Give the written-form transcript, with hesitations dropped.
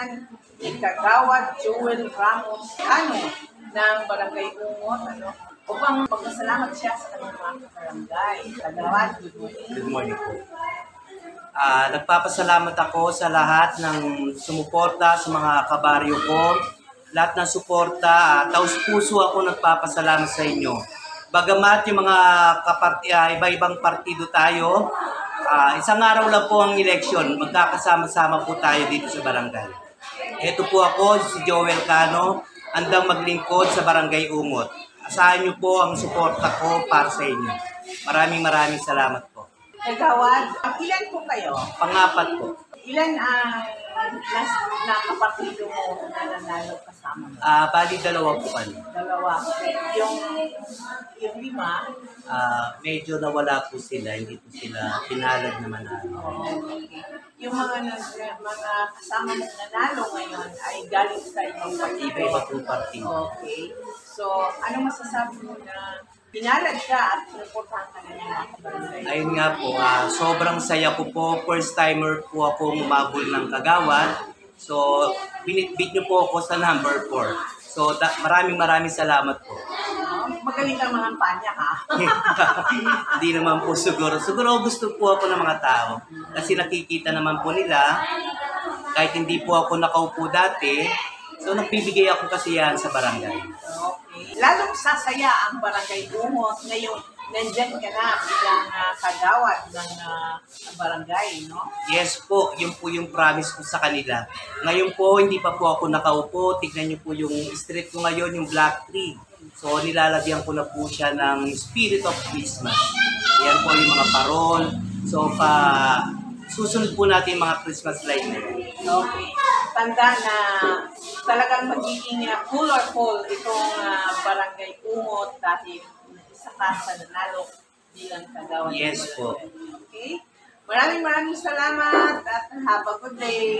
pagdiriwanghan ni Kagawad Joel Ramos ng Barangay Umot, upang magpasalamat siya sa kanyang mga barangay. Kagawad, good morning. Good morning po. Nagpapasalamat ako sa lahat ng sumuporta sa mga kabaryo ko. Lahat ng suporta, taus-puso ako nagpapasalamat sa inyo. Bagamat yung mga iba-ibang partido tayo, isang araw lang po ang eleksyon, magkakasama-sama po tayo dito sa barangay. Ito po ako, si Joel Cano, handang maglingkod sa Barangay Umot. Asahan niyo po ang suporta ko para sa inyo. Maraming salamat po. Kagawad, ilan po kayo? Pangapat po. Ilan ang nakapartido mo na nanalo kasama mo? Bali, dalawa po kami. Dalawa. Yung lima? Medyo nawala po sila, hindi po sila pinalad na manalo. Okay. Yung mga kasama mong nanalo ngayon ay galing sa ibang partido. Iba po partido. Okay. So, ano masasabi mo na pinalad ka at pinuportahan ka na ng mga kabarangay? Ayun nga po, sobrang saya ko po. First timer po akong umabol ng Kagawad. So, binitbit niyo po ako sa number 4. So, maraming salamat po. Magaling kang mga kampanya, ha? Hindi naman po siguro. Siguro gusto po ako ng mga tao. Kasi nakikita naman po nila, kahit hindi po ako nakaupo dati, so nagbibigay ako kasiyahan sa barangay. Okay. Lalong sasaya ang Barangay Umot ngayong nandyan ka na bilang kagawad ng barangay, no? Yes po, yun po yung promise ko sa kanila. Ngayon po, hindi pa po ako nakaupo. Tignan niyo po yung street ko ngayon, yung Black Tree. So, nilalagyan ko na po siya ng Spirit of Christmas. Yan po yung mga parol. So, susunod po natin yung mga Christmas light na yun. Okay. Tanda na talagang magiging colorful itong Barangay Umot dahil isa ka sa nanalo bilang kagawad. Yes po. Okay? Maraming salamat at have a good day.